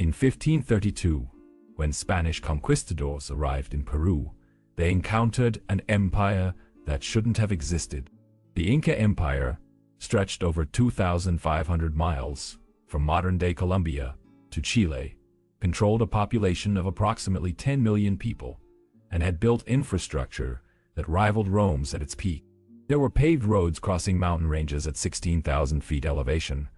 In 1532, when Spanish conquistadors arrived in Peru, they encountered an empire that shouldn't have existed. The Inca Empire stretched over 2,500 miles from modern-day Colombia to Chile, controlled a population of approximately 10 million people, and had built infrastructure that rivaled Rome's at its peak. There were paved roads crossing mountain ranges at 16,000 feet elevation,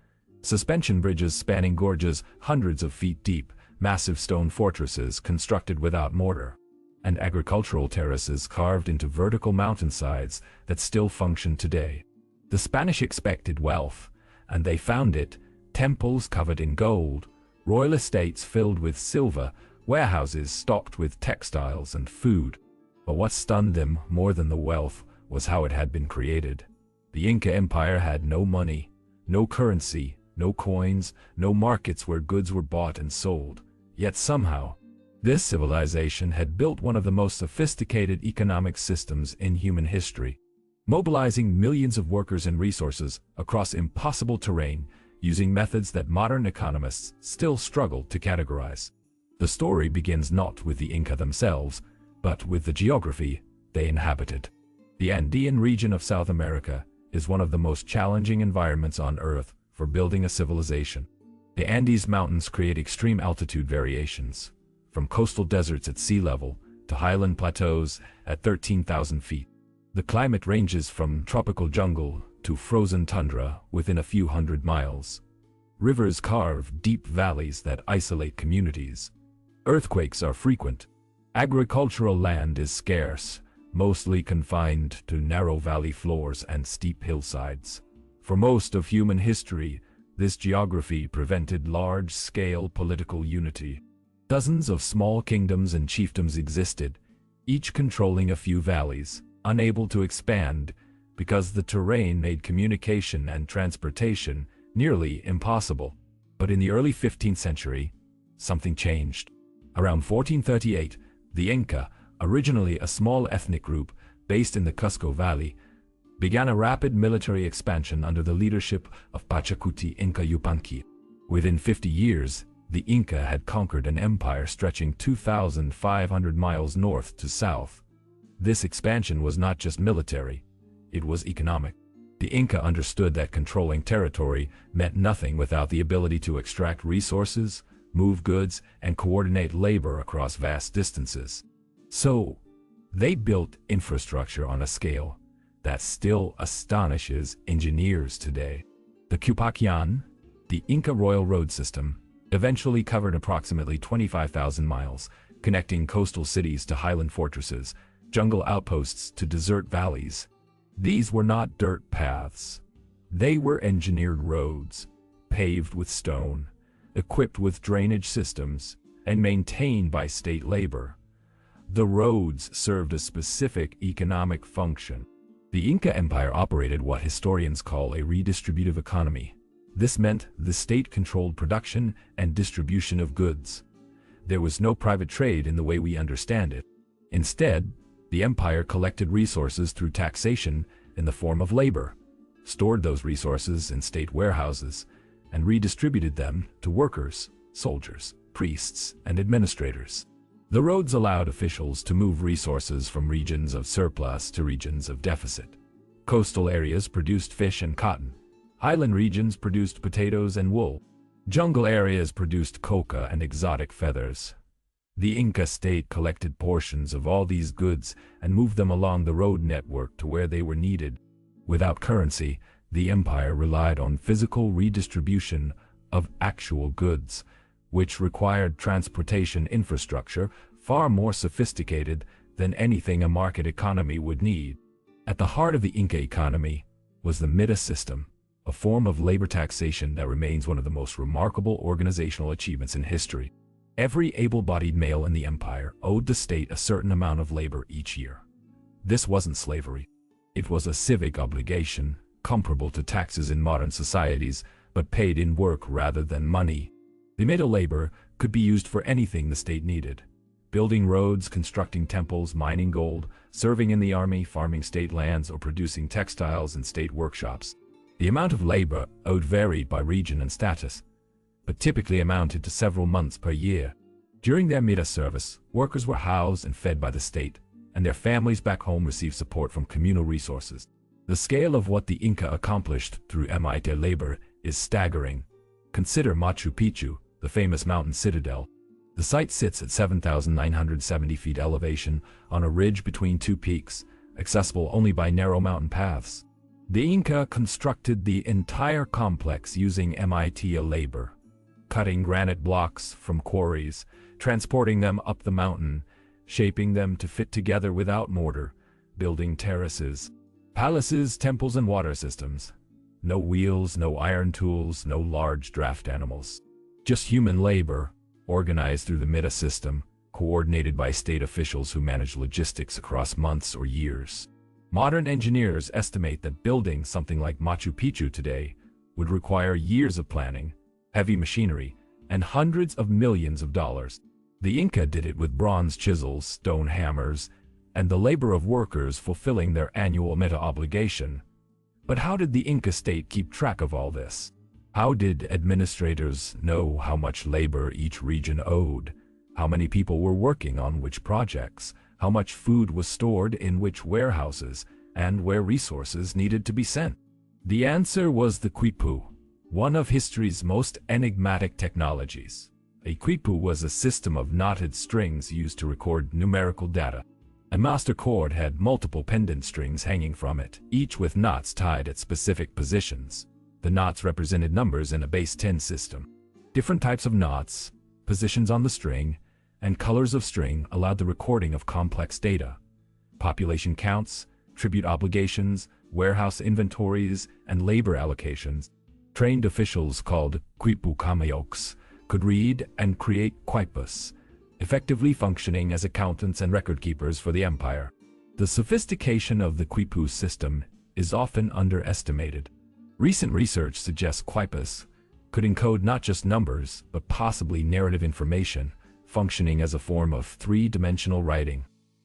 suspension bridges spanning gorges hundreds of feet deep, massive stone fortresses constructed without mortar, and agricultural terraces carved into vertical mountainsides that still function today. The Spanish expected wealth, and they found it: temples covered in gold, royal estates filled with silver, warehouses stocked with textiles and food. But what stunned them more than the wealth was how it had been created. The Inca Empire had no money, no currency, no coins, no markets where goods were bought and sold. Yet somehow, this civilization had built one of the most sophisticated economic systems in human history, mobilizing millions of workers and resources across impossible terrain using methods that modern economists still struggle to categorize. The story begins not with the Inca themselves, but with the geography they inhabited. The Andean region of South America is one of the most challenging environments on Earth for building a civilization. The Andes Mountains create extreme altitude variations, from coastal deserts at sea level to highland plateaus at 13,000 feet. The climate ranges from tropical jungle to frozen tundra within a few hundred miles. Rivers carve deep valleys that isolate communities. Earthquakes are frequent. Agricultural land is scarce, mostly confined to narrow valley floors and steep hillsides. For most of human history, this geography prevented large-scale political unity. Dozens of small kingdoms and chiefdoms existed, each controlling a few valleys, unable to expand because the terrain made communication and transportation nearly impossible. But in the early 15th century, something changed. Around 1438, the Inca, originally a small ethnic group based in the Cusco Valley, began a rapid military expansion under the leadership of Pachacuti Inca Yupanqui. Within 50 years, the Inca had conquered an empire stretching 2,500 miles north to south. This expansion was not just military, it was economic. The Inca understood that controlling territory meant nothing without the ability to extract resources, move goods, and coordinate labor across vast distances. So, they built infrastructure on a scale that still astonishes engineers today. The Cupacian, the Inca royal road system, eventually covered approximately 25,000 miles, connecting coastal cities to highland fortresses, jungle outposts to desert valleys. These were not dirt paths. They were engineered roads, paved with stone, equipped with drainage systems, and maintained by state labor. The roads served a specific economic function. The Inca Empire operated what historians call a redistributive economy. This meant the state controlled production and distribution of goods. There was no private trade in the way we understand it. Instead, the empire collected resources through taxation in the form of labor, stored those resources in state warehouses, and redistributed them to workers, soldiers, priests, and administrators. The roads allowed officials to move resources from regions of surplus to regions of deficit. Coastal areas produced fish and cotton. Highland regions produced potatoes and wool. Jungle areas produced coca and exotic feathers. The Inca state collected portions of all these goods and moved them along the road network to where they were needed. Without currency, the empire relied on physical redistribution of actual goods, which required transportation infrastructure far more sophisticated than anything a market economy would need. At the heart of the Inca economy was the Mita system, a form of labor taxation that remains one of the most remarkable organizational achievements in history. Every able-bodied male in the empire owed the state a certain amount of labor each year. This wasn't slavery. It was a civic obligation, comparable to taxes in modern societies, but paid in work rather than money. The Mita labor could be used for anything the state needed: building roads, constructing temples, mining gold, serving in the army, farming state lands, or producing textiles in state workshops. The amount of labor owed varied by region and status. but typically amounted to several months per year. During their Mida service, workers were housed and fed by the state, and their families back home received support from communal resources. The scale of what the Inca accomplished through Mita labor is staggering. Consider Machu Picchu, the famous mountain citadel. The site sits at 7,970 feet elevation on a ridge between two peaks, accessible only by narrow mountain paths. The Inca constructed the entire complex using Mita labor, cutting granite blocks from quarries, transporting them up the mountain, shaping them to fit together without mortar, building terraces, palaces, temples, and water systems. No wheels, no iron tools, no large draft animals. Just human labor, organized through the Mida system, coordinated by state officials who manage logistics across months or years. Modern engineers estimate that building something like Machu Picchu today would require years of planning, heavy machinery, and hundreds of millions of dollars. The Inca did it with bronze chisels, stone hammers, and the labor of workers fulfilling their annual Mida obligation. But how did the Inca state keep track of all this? How did administrators know how much labor each region owed? How many people were working on which projects? How much food was stored in which warehouses? And where resources needed to be sent? The answer was the quipu, one of history's most enigmatic technologies. A quipu was a system of knotted strings used to record numerical data. A master cord had multiple pendant strings hanging from it, each with knots tied at specific positions. The knots represented numbers in a base 10 system. Different types of knots, positions on the string, and colors of string allowed the recording of complex data. Population counts, tribute obligations, warehouse inventories, and labor allocations. Trained officials called quipu kamayoks could read and create quipus, effectively functioning as accountants and record keepers for the empire. The sophistication of the quipu system is often underestimated. Recent research suggests quipus could encode not just numbers, but possibly narrative information, functioning as a form of three-dimensional writing.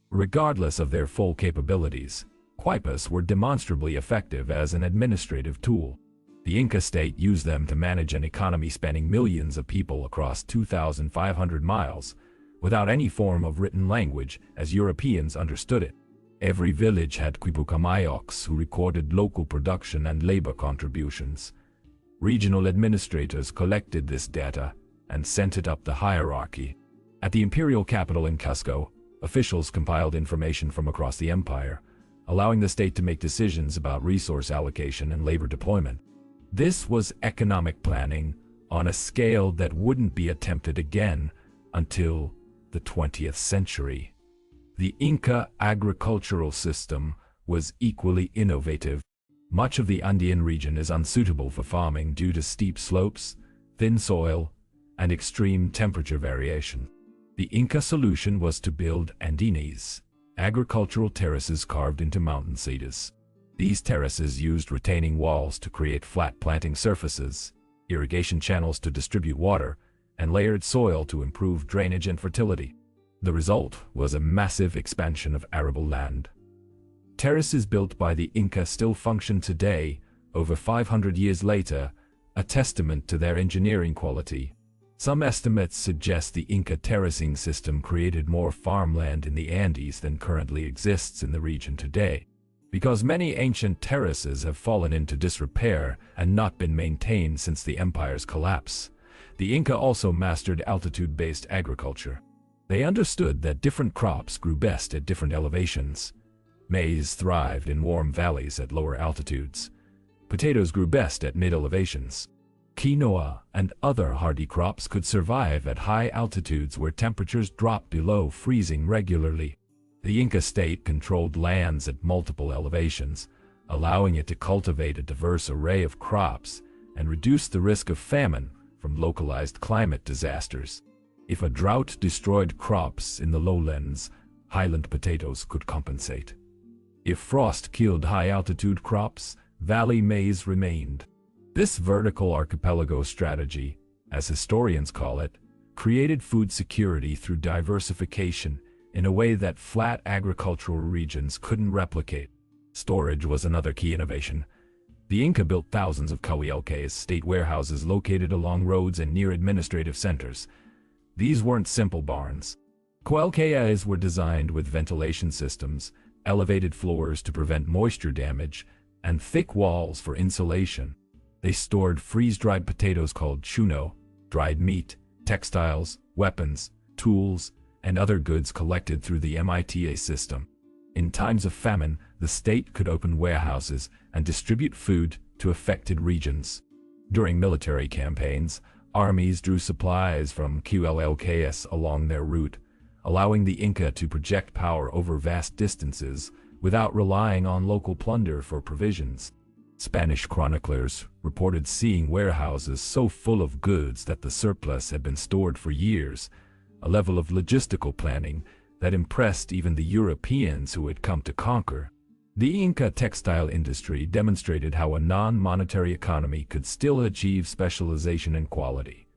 Regardless of their full capabilities, quipus were demonstrably effective as an administrative tool. The Inca state used them to manage an economy spanning millions of people across 2,500 miles, without any form of written language as Europeans understood it. Every village had quipucamayoks who recorded local production and labor contributions. Regional administrators collected this data and sent it up the hierarchy. At the imperial capital in Cusco, officials compiled information from across the empire, allowing the state to make decisions about resource allocation and labor deployment. This was economic planning on a scale that wouldn't be attempted again until the 20th century. The Inca agricultural system was equally innovative. Much of the Andean region is unsuitable for farming due to steep slopes, thin soil, and extreme temperature variation. The Inca solution was to build andenes, agricultural terraces carved into mountain cedars. These terraces used retaining walls to create flat planting surfaces, irrigation channels to distribute water, and layered soil to improve drainage and fertility. The result was a massive expansion of arable land. Terraces built by the Inca still function today, over 500 years later, a testament to their engineering quality. Some estimates suggest the Inca terracing system created more farmland in the Andes than currently exists in the region today. Because many ancient terraces have fallen into disrepair and not been maintained since the empire's collapse, the Inca also mastered altitude-based agriculture. They understood that different crops grew best at different elevations. Maize thrived in warm valleys at lower altitudes. Potatoes grew best at mid-elevations. Quinoa and other hardy crops could survive at high altitudes where temperatures dropped below freezing regularly. The Inca state controlled lands at multiple elevations, allowing it to cultivate a diverse array of crops and reduce the risk of famine from localized climate disasters. If a drought destroyed crops in the lowlands, highland potatoes could compensate. If frost killed high-altitude crops, valley maize remained. This vertical archipelago strategy, as historians call it, created food security through diversification in a way that flat agricultural regions couldn't replicate. Storage was another key innovation. The Inca built thousands of categorize state warehouses located along roads and near administrative centers. These weren't simple barns. Categorize were designed with ventilation systems, elevated floors to prevent moisture damage, and thick walls for insulation. They stored freeze-dried potatoes called chuno, dried meat, textiles, weapons, tools, and other goods collected through the MITA system. In times of famine, the state could open warehouses and distribute food to affected regions. During military campaigns, armies drew supplies from QLLKS along their route, allowing the Inca to project power over vast distances without relying on local plunder for provisions. Spanish chroniclers reported seeing warehouses so full of goods that the surplus had been stored for years, a level of logistical planning that impressed even the Europeans who had come to conquer. The Inca textile industry demonstrated how a non-monetary economy could still achieve specialization and quality.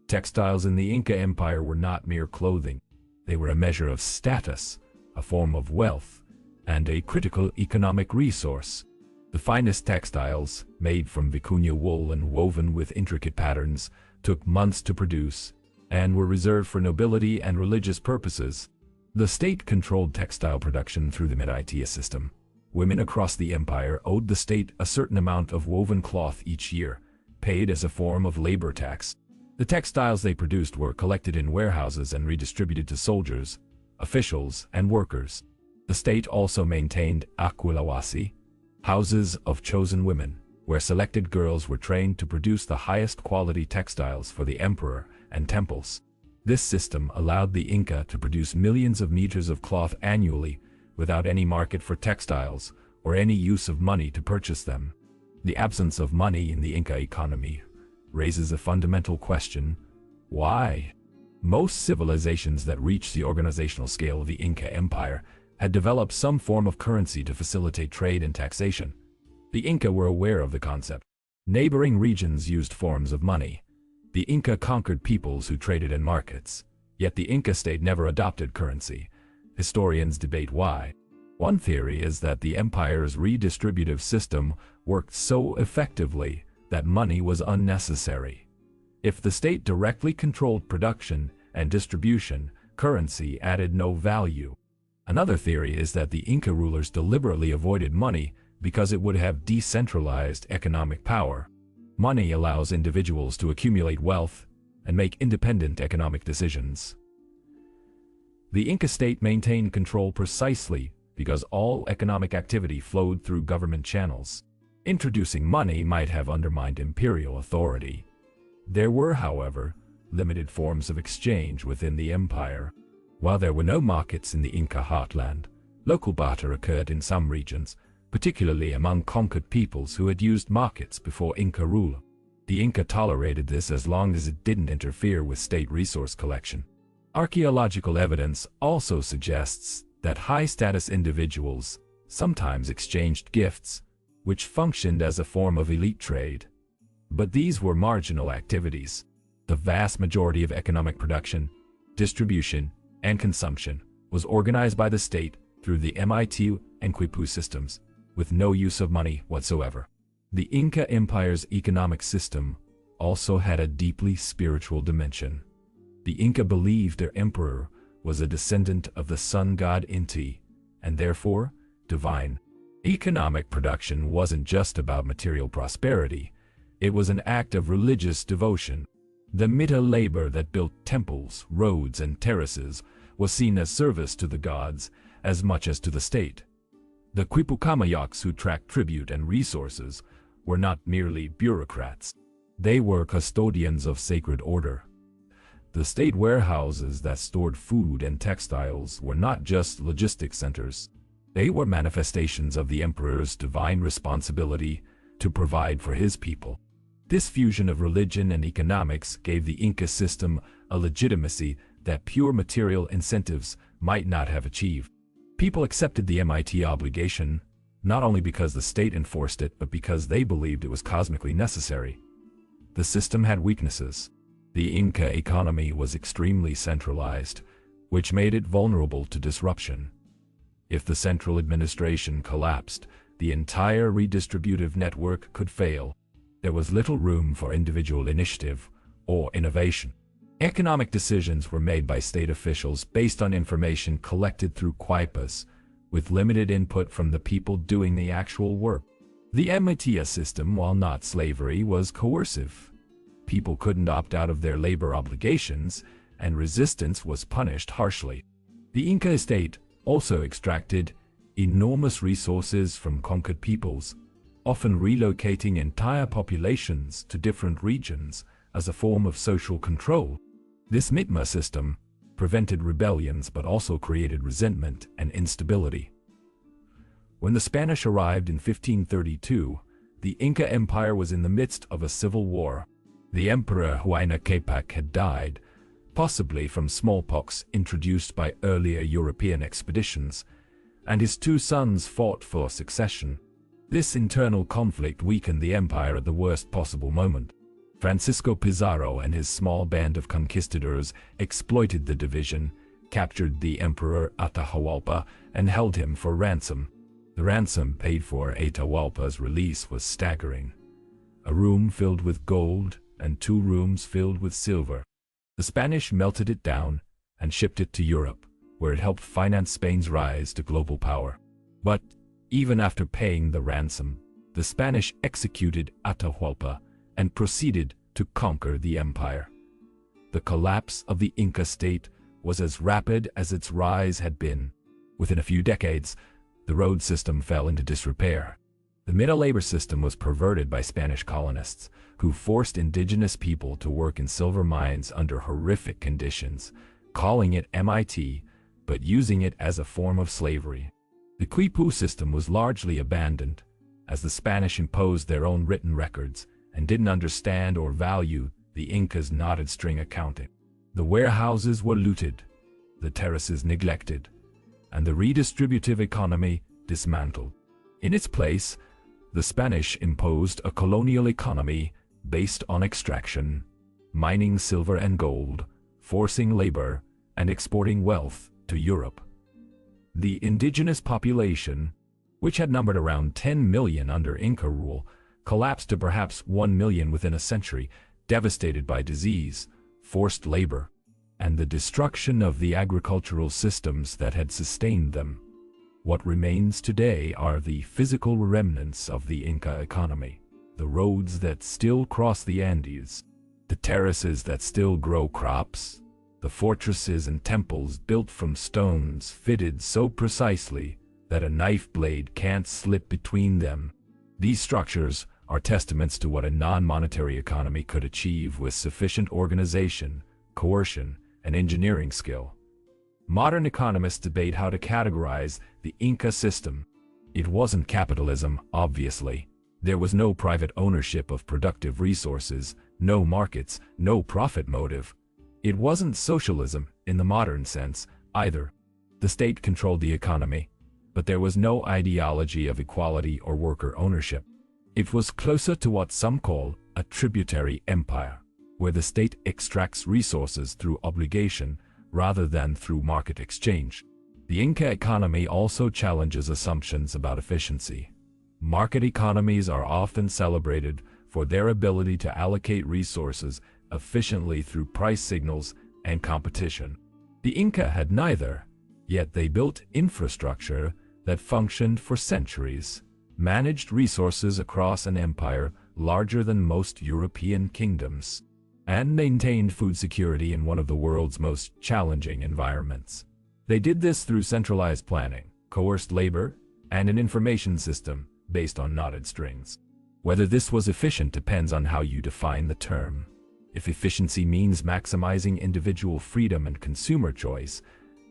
Textiles in the Inca Empire were not mere clothing. They were a measure of status, a form of wealth, and a critical economic resource. The finest textiles, made from vicuña wool and woven with intricate patterns, took months to produce and were reserved for nobility and religious purposes. The state controlled textile production through the MITA system. Women across the empire owed the state a certain amount of woven cloth each year, paid as a form of labor tax. The textiles they produced were collected in warehouses and redistributed to soldiers, officials, and workers. The state also maintained aquilawasi, houses of chosen women, where selected girls were trained to produce the highest quality textiles for the emperor and temples. This system allowed the Inca to produce millions of meters of cloth annually without any market for textiles or any use of money to purchase them. The absence of money in the Inca economy raises a fundamental question: why? Most civilizations that reached the organizational scale of the Inca Empire had developed some form of currency to facilitate trade and taxation. The Inca were aware of the concept. Neighboring regions used forms of money. The Inca conquered peoples who traded in markets, yet the Inca state never adopted currency. Historians debate why. One theory is that the empire's redistributive system worked so effectively that money was unnecessary. If the state directly controlled production and distribution, currency added no value. Another theory is that the Inca rulers deliberately avoided money because it would have decentralized economic power. Money allows individuals to accumulate wealth and make independent economic decisions. The Inca state maintained control precisely because all economic activity flowed through government channels. Introducing money might have undermined imperial authority. There were, however, limited forms of exchange within the empire. While there were no markets in the Inca heartland, local barter occurred in some regions, particularly among conquered peoples who had used markets before Inca rule. The Inca tolerated this as long as it didn't interfere with state resource collection. Archaeological evidence also suggests that high-status individuals sometimes exchanged gifts, which functioned as a form of elite trade. But these were marginal activities. The vast majority of economic production, distribution, and consumption was organized by the state through the MITA and Quipu systems, with no use of money whatsoever. The Inca Empire's economic system also had a deeply spiritual dimension. The Inca believed their emperor was a descendant of the sun god Inti, and therefore divine. Economic production wasn't just about material prosperity, it was an act of religious devotion. The Mita labor that built temples, roads, and terraces was seen as service to the gods as much as to the state. The Quipucamayaks who tracked tribute and resources were not merely bureaucrats. They were custodians of sacred order. The state warehouses that stored food and textiles were not just logistics centers. They were manifestations of the emperor's divine responsibility to provide for his people. This fusion of religion and economics gave the Inca system a legitimacy that pure material incentives might not have achieved. People accepted the MITA obligation, not only because the state enforced it, but because they believed it was cosmically necessary. The system had weaknesses. The Inca economy was extremely centralized, which made it vulnerable to disruption. If the central administration collapsed, the entire redistributive network could fail. There was little room for individual initiative or innovation. Economic decisions were made by state officials based on information collected through quipus, with limited input from the people doing the actual work. The MITA system, while not slavery, was coercive. People couldn't opt out of their labor obligations, and resistance was punished harshly. The Inca state also extracted enormous resources from conquered peoples, often relocating entire populations to different regions as a form of social control. This MITA system prevented rebellions but also created resentment and instability. When the Spanish arrived in 1532, the Inca Empire was in the midst of a civil war. The Emperor Huayna Capac had died, possibly from smallpox introduced by earlier European expeditions, and his two sons fought for succession. This internal conflict weakened the empire at the worst possible moment. Francisco Pizarro and his small band of conquistadors exploited the division, captured the Emperor Atahualpa, and held him for ransom. The ransom paid for Atahualpa's release was staggering: a room filled with gold and 2 rooms filled with silver. The Spanish melted it down and shipped it to Europe, where it helped finance Spain's rise to global power. But even after paying the ransom, the Spanish executed Atahualpa and proceeded to conquer the empire. The collapse of the Inca state was as rapid as its rise had been. Within a few decades, the road system fell into disrepair. The MITA labor system was perverted by Spanish colonists, who forced indigenous people to work in silver mines under horrific conditions, calling it MIT, but using it as a form of slavery. The quipu system was largely abandoned, as the Spanish imposed their own written records and didn't understand or value the Incas' knotted string accounting. The warehouses were looted, the terraces neglected, and the redistributive economy dismantled. In its place, the Spanish imposed a colonial economy based on extraction, mining silver and gold, forcing labor, and exporting wealth to Europe. The indigenous population, which had numbered around 10 million under Inca rule, collapsed to perhaps 1 million within a century, devastated by disease, forced labor, and the destruction of the agricultural systems that had sustained them. What remains today are the physical remnants of the Inca economy: the roads that still cross the Andes, the terraces that still grow crops, the fortresses and temples built from stones fitted so precisely that a knife blade can't slip between them. These structures are testaments to what a non-monetary economy could achieve with sufficient organization, coercion, and engineering skill. Modern economists debate how to categorize the Inca system. It wasn't capitalism, obviously. There was no private ownership of productive resources, no markets, no profit motive. It wasn't socialism in the modern sense, either. The state controlled the economy, but there was no ideology of equality or worker ownership. It was closer to what some call a tributary empire, where the state extracts resources through obligation rather than through market exchange. The Inca economy also challenges assumptions about efficiency. Market economies are often celebrated for their ability to allocate resources efficiently through price signals and competition. The Inca had neither, yet they built infrastructure that functioned for centuries, managed resources across an empire larger than most European kingdoms, and maintained food security in one of the world's most challenging environments. They did this through centralized planning, coerced labor, and an information system based on knotted strings. Whether this was efficient depends on how you define the term. If efficiency means maximizing individual freedom and consumer choice,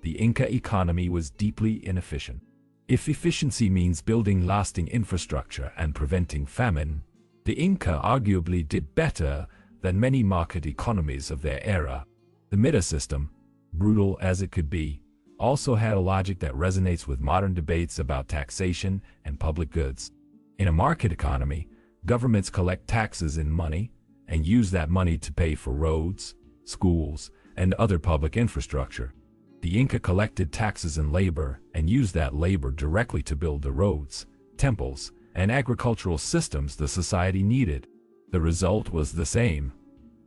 the Inca economy was deeply inefficient. If efficiency means building lasting infrastructure and preventing famine, the Inca arguably did better than many market economies of their era. The MITA system, brutal as it could be, also had a logic that resonates with modern debates about taxation and public goods. In a market economy, governments collect taxes in money and use that money to pay for roads, schools, and other public infrastructure. The Inca collected taxes in labor and used that labor directly to build the roads, temples, and agricultural systems the society needed. The result was the same.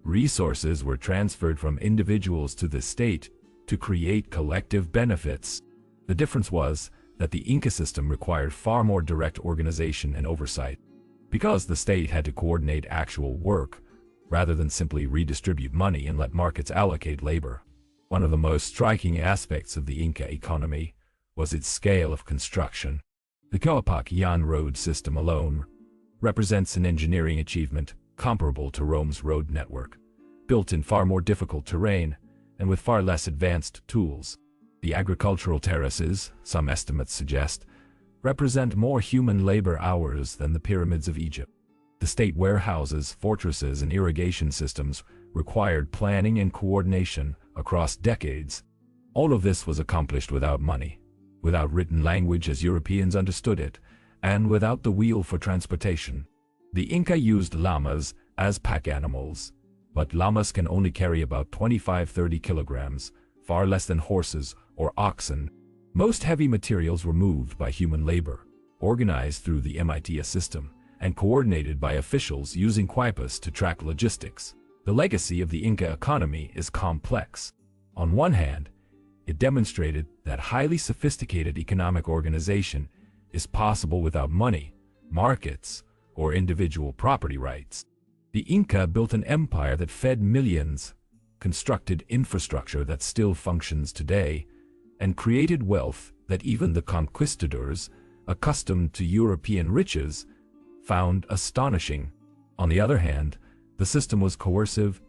Resources were transferred from individuals to the state to create collective benefits. The difference was that the Inca system required far more direct organization and oversight, because the state had to coordinate actual work, rather than simply redistribute money and let markets allocate labor. One of the most striking aspects of the Inca economy was its scale of construction. The Coapac-Yan road system alone represents an engineering achievement comparable to Rome's road network, built in far more difficult terrain and with far less advanced tools. The agricultural terraces, some estimates suggest, represent more human labor hours than the pyramids of Egypt. The state warehouses, fortresses, and irrigation systems required planning and coordination across decades. All of this was accomplished without money, without written language as Europeans understood it, and without the wheel for transportation. The Inca used llamas as pack animals, but llamas can only carry about 25–30 kilograms, far less than horses or oxen. Most heavy materials were moved by human labor, organized through the MITA system, and coordinated by officials using quipus to track logistics. The legacy of the Inca economy is complex. On one hand, it demonstrated that highly sophisticated economic organization is possible without money, markets, or individual property rights. The Inca built an empire that fed millions, constructed infrastructure that still functions today, and created wealth that even the conquistadors, accustomed to European riches, found astonishing. On the other hand, the system was coercive,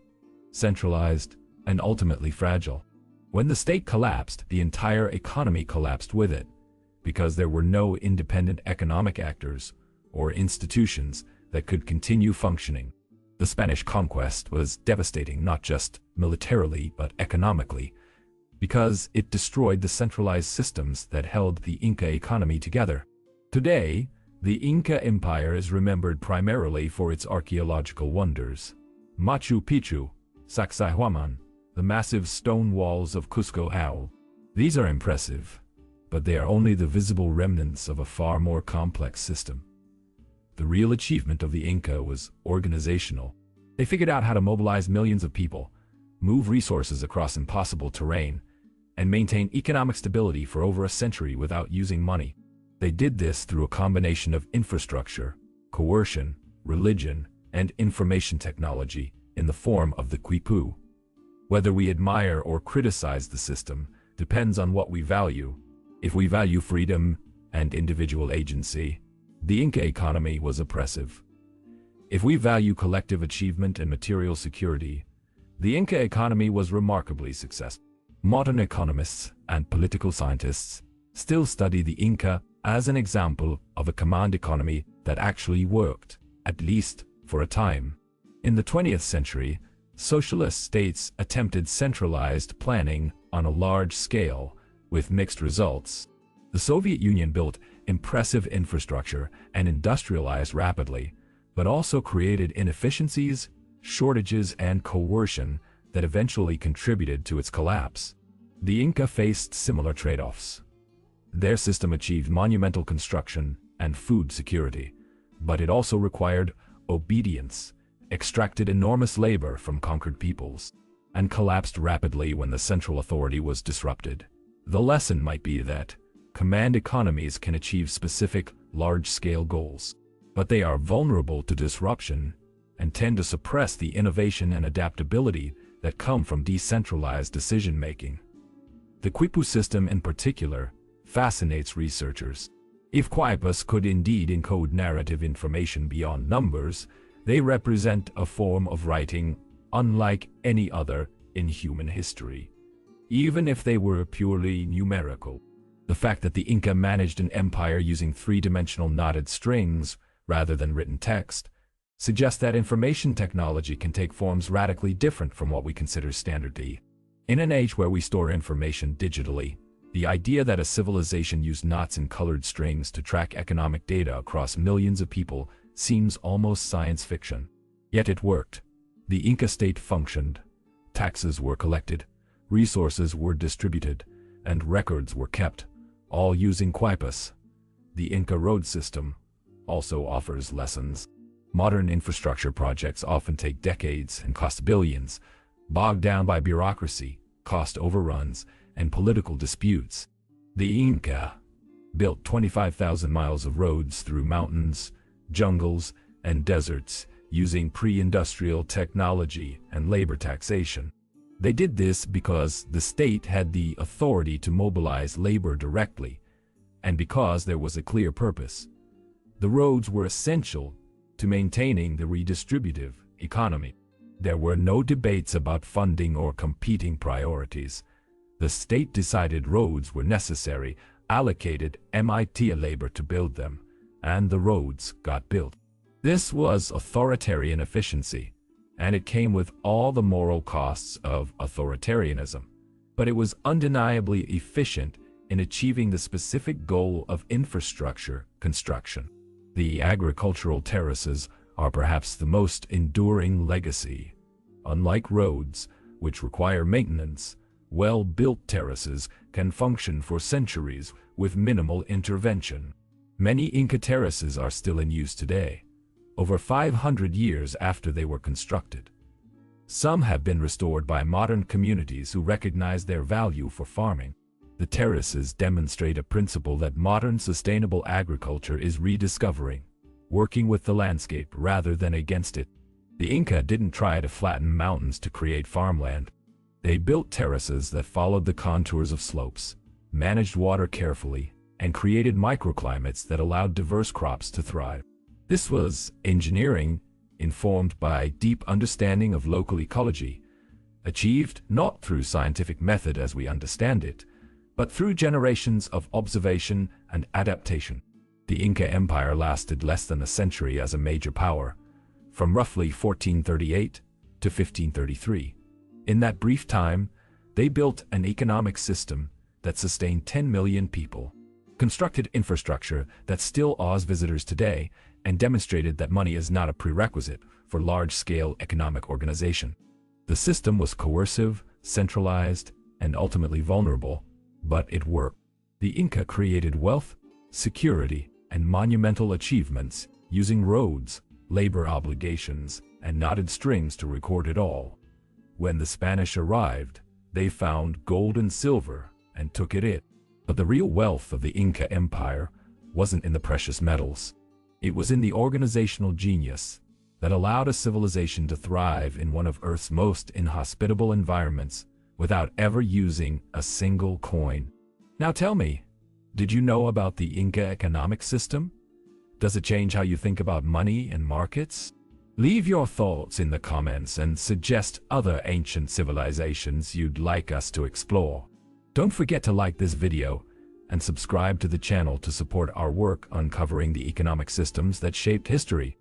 centralized, and ultimately fragile. When the state collapsed, the entire economy collapsed with it, because there were no independent economic actors or institutions that could continue functioning. The Spanish conquest was devastating not just militarily but economically, because it destroyed the centralized systems that held the Inca economy together. Today, the Inca Empire is remembered primarily for its archaeological wonders. Machu Picchu, Sacsayhuaman, the massive stone walls of Cusco. These are impressive, but they are only the visible remnants of a far more complex system. The real achievement of the Inca was organizational. They figured out how to mobilize millions of people, move resources across impossible terrain, and maintain economic stability for over a century without using money. They did this through a combination of infrastructure, coercion, religion, and information technology in the form of the quipu. Whether we admire or criticize the system depends on what we value. If we value freedom and individual agency, the Inca economy was oppressive. If we value collective achievement and material security, the Inca economy was remarkably successful. Modern economists and political scientists still study the Inca as an example of a command economy that actually worked, at least for a time. In the 20th century, socialist states attempted centralized planning on a large scale with mixed results. The Soviet Union built impressive infrastructure and industrialized rapidly, but also created inefficiencies, shortages, and coercion that eventually contributed to its collapse. The Inca faced similar trade-offs. Their system achieved monumental construction and food security, but it also required obedience, extracted enormous labor from conquered peoples, and collapsed rapidly when the central authority was disrupted. The lesson might be that command economies can achieve specific, large-scale goals, but they are vulnerable to disruption and tend to suppress the innovation and adaptability that come from decentralized decision-making. The quipu system in particular fascinates researchers. If quipus could indeed encode narrative information beyond numbers, they represent a form of writing unlike any other in human history, even if they were purely numerical. The fact that the Inca managed an empire using three-dimensional knotted strings rather than written text suggests that information technology can take forms radically different from what we consider standard. In an age where we store information digitally, the idea that a civilization used knots and colored strings to track economic data across millions of people seems almost science fiction. Yet it worked. The Inca state functioned. Taxes were collected, resources were distributed, and records were kept, all using quipus. The Inca road system also offers lessons. Modern infrastructure projects often take decades and cost billions, bogged down by bureaucracy, cost overruns, and political disputes. The Inca built 25,000 miles of roads through mountains, jungles, and deserts using pre-industrial technology and labor taxation. They did this because the state had the authority to mobilize labor directly, and because there was a clear purpose. The roads were essential to maintaining the redistributive economy. There were no debates about funding or competing priorities. The state decided roads were necessary, allocated MIT labor to build them, and the roads got built. This was authoritarian efficiency, and it came with all the moral costs of authoritarianism. But it was undeniably efficient in achieving the specific goal of infrastructure construction. The agricultural terraces are perhaps the most enduring legacy. Unlike roads, which require maintenance, well-built terraces can function for centuries with minimal intervention. Many Inca terraces are still in use today, over 500 years after they were constructed. Some have been restored by modern communities who recognize their value for farming. The terraces demonstrate a principle that modern sustainable agriculture is rediscovering, working with the landscape rather than against it. The Inca didn't try to flatten mountains to create farmland. They built terraces that followed the contours of slopes, managed water carefully, and created microclimates that allowed diverse crops to thrive. This was engineering informed by deep understanding of local ecology, achieved not through scientific method as we understand it, but through generations of observation and adaptation. The Inca Empire lasted less than a century as a major power, from roughly 1438 to 1533. In that brief time, they built an economic system that sustained 10 million people, constructed infrastructure that still awes visitors today, and demonstrated that money is not a prerequisite for large-scale economic organization. The system was coercive, centralized, and ultimately vulnerable, but it worked. The Inca created wealth, security, and monumental achievements using roads, labor obligations, and knotted strings to record it all. When the Spanish arrived, they found gold and silver and took it. But the real wealth of the Inca Empire wasn't in the precious metals. It was in the organizational genius that allowed a civilization to thrive in one of Earth's most inhospitable environments without ever using a single coin. Now tell me, did you know about the Inca economic system? Does it change how you think about money and markets? Leave your thoughts in the comments and suggest other ancient civilizations you'd like us to explore. Don't forget to like this video and subscribe to the channel to support our work uncovering the economic systems that shaped history.